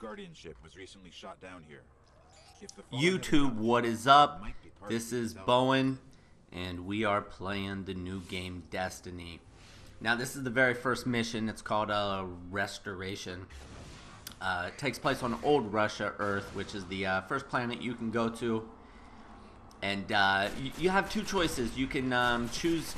Guardian ship was recently shot down here. YouTube, what is up? This is Bowen, and we are playing the new game Destiny. Now, this is the very first mission. It's called Restoration. It takes place on old Russia, Earth, which is the first planet you can go to. And you have two choices. You can choose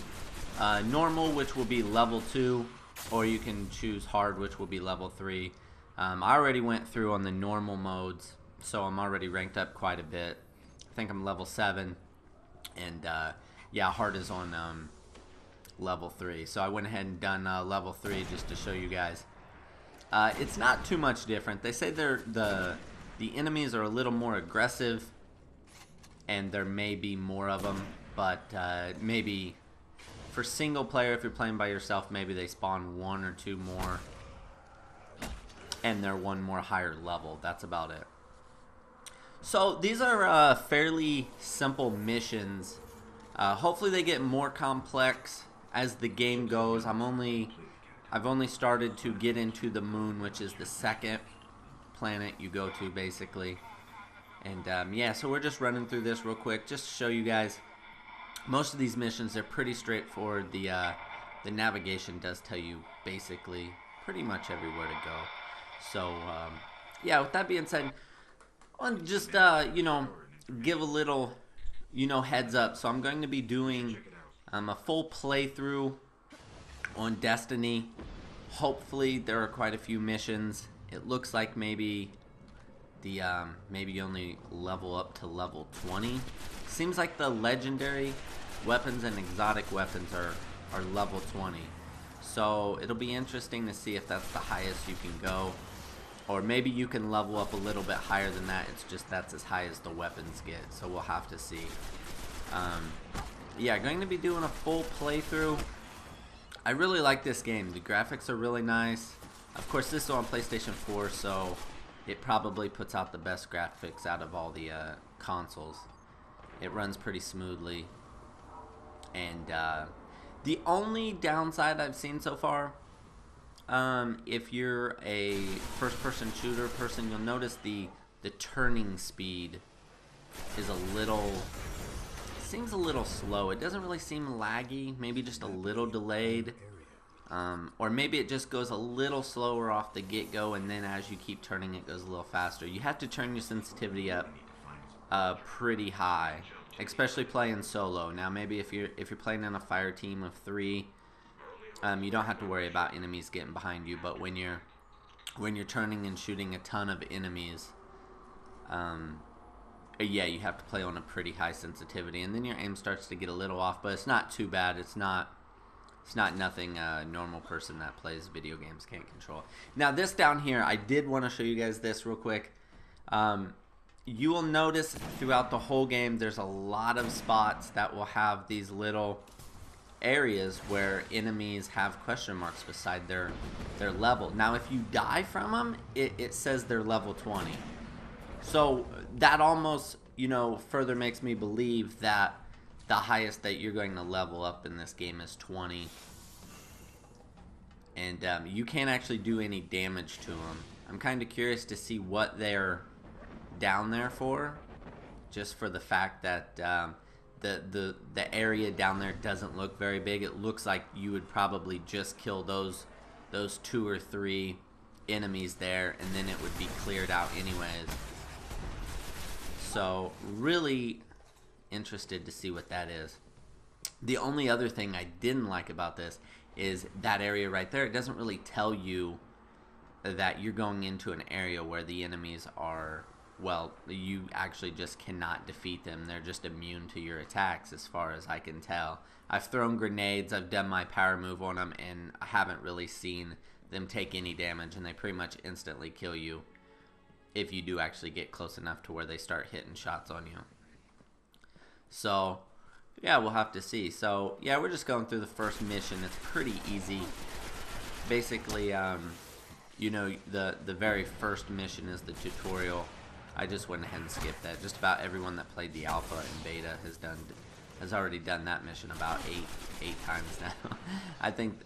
normal, which will be level 2, or you can choose hard, which will be level 3. I already went through on the normal modes, so I'm already ranked up quite a bit. I think I'm level 7, and yeah, hard is on level 3. So I went ahead and done level 3 just to show you guys. It's not too much different. They say the enemies are a little more aggressive, and there may be more of them, but maybe for single player, if you're playing by yourself, maybe they spawn 1 or 2 more, and they're 1 more higher level. That's about it. So these are fairly simple missions. Hopefully they get more complex as the game goes. I've only started to get into the moon, which is the second planet you go to, basically. And yeah, so we're just running through this real quick, just to show you guys. Most of these missions are pretty straightforward. The navigation does tell you basically pretty much everywhere to go. So yeah, with that being said, I want to just you know, give a little, you know, heads up. So I'm going to be doing a full playthrough on Destiny. Hopefully there are quite a few missions. It looks like maybe maybe you only level up to level 20. Seems like the legendary weapons and exotic weapons are level 20. So it'll be interesting to see if that's the highest you can go. Or maybe you can level up a little bit higher than that. It's just that's as high as the weapons get. So we'll have to see. Yeah, going to be doing a full playthrough. I really like this game. The graphics are really nice. Of course, this is on PlayStation 4, so it probably puts out the best graphics out of all the consoles. It runs pretty smoothly. And the only downside I've seen so far, if you're a first-person shooter person, you'll notice the turning speed is seems a little slow. It doesn't really seem laggy, maybe just a little delayed. Or maybe it just goes a little slower off the get-go, and then as you keep turning, it goes a little faster. You have to turn your sensitivity up pretty high, especially playing solo. Now, maybe if you're playing in a fire team of 3, you don't have to worry about enemies getting behind you. But when you're turning and shooting a ton of enemies, yeah, you have to play on a pretty high sensitivity, and then your aim starts to get a little off. But it's not too bad. It's not nothing a normal person that plays video games can't control. Now this down here, I did want to show you guys this real quick. You will notice throughout the whole game there's a lot of spots that will have these little areas where enemies have question marks beside their level. Now if you die from them, it says they're level 20. So that almost, you know, further makes me believe that the highest that you're going to level up in this game is 20. And you can't actually do any damage to them. I'm kind of curious to see what they're down there for. Just for the fact that the area down there doesn't look very big. It looks like you would probably just kill those 2 or 3 enemies there, and then it would be cleared out anyways. So really interested to see what that is. The only other thing I didn't like about this is that area right there. It doesn't really tell you that you're going into an area where the enemies are, well, you actually just cannot defeat them. They're just immune to your attacks as far as I can tell. I've thrown grenades, I've done my power move on them, and I haven't really seen them take any damage, and they pretty much instantly kill you if you do actually get close enough to where they start hitting shots on you. So yeah, we'll have to see. So yeah, we're just going through the first mission. It's pretty easy. Basically, you know, the very first mission is the tutorial. I just went ahead and skipped that. Just about everyone that played the alpha and beta has already done that mission about eight times now. I think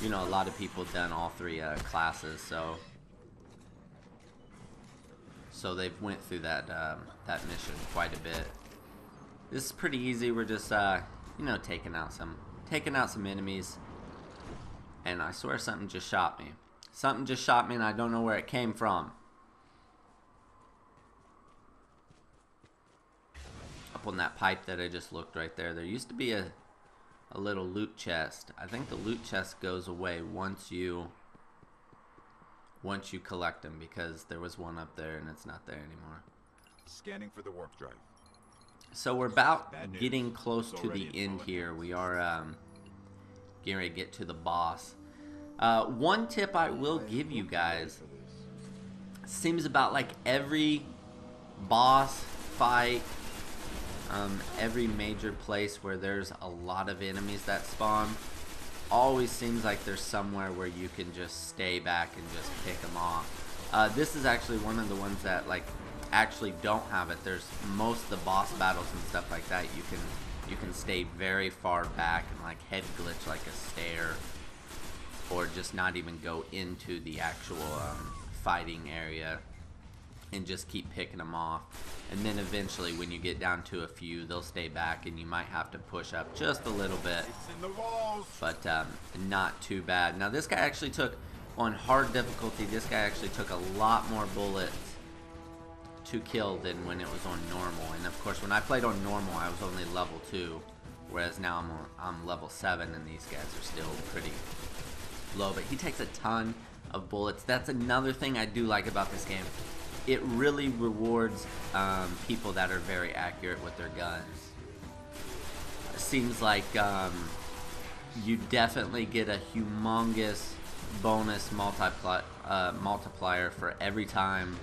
you know, a lot of people have done all 3 classes. So So they've went through that that mission quite a bit. This is pretty easy. We're just you know, taking out some enemies. And I swear something just shot me. Something just shot me and I don't know where it came from. Up on that pipe that I just looked right there. There used to be a little loot chest. I think the loot chest goes away once you collect them, because there was one up there and it's not there anymore. Scanning for the warp drive. So we're about getting close to the end here. We are getting ready to get to the boss. One tip I will give you guys. Seems about like every boss fight, every major place where there's a lot of enemies that spawn, always seems like there's somewhere where you can just stay back and just pick them off. This is actually one of the ones that like actually don't have it. There's most of the boss battles and stuff like that. You can stay very far back and like head glitch like a stair, or just not even go into the actual fighting area and just keep picking them off. And then eventually when you get down to a few, they'll stay back and you might have to push up just a little bit. It's in the walls. But not too bad. Now this guy actually took, on hard difficulty, this guy actually took a lot more bullets to kill than when it was on normal. And of course when I played on normal I was only level 2, whereas now I'm level 7 and these guys are still pretty low. But he takes a ton of bullets. That's another thing I do like about this game. It really rewards people that are very accurate with their guns. It seems like you definitely get a humongous bonus multiplier for every time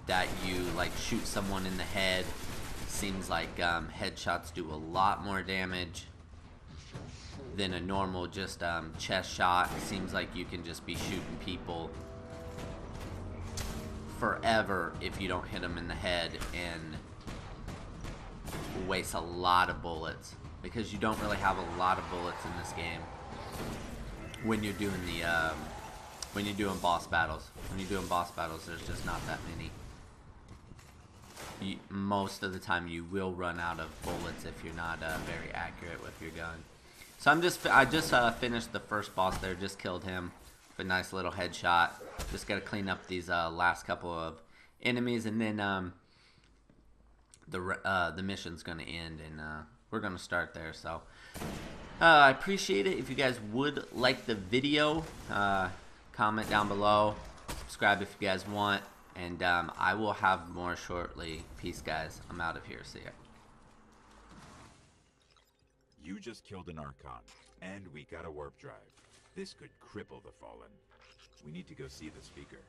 that you like shoot someone in the head. Seems like headshots do a lot more damage than a normal just chest shot. It seems like you can just be shooting people forever if you don't hit them in the head, and waste a lot of bullets, because you don't really have a lot of bullets in this game when you're doing the when you're doing boss battles. When you're doing boss battles, there's just not that many. Most of the time you will run out of bullets if you're not very accurate with your gun. So I just finished the first boss there, just killed him with a nice little headshot. Just gotta clean up these last couple of enemies, and then the mission's gonna end, and we're gonna start there. So I appreciate it if you guys would like the video. Comment down below, subscribe if you guys want, and I will have more shortly. Peace, guys. I'm out of here. See ya. You just killed an Archon, and we got a warp drive. This could cripple the Fallen. We need to go see the speaker.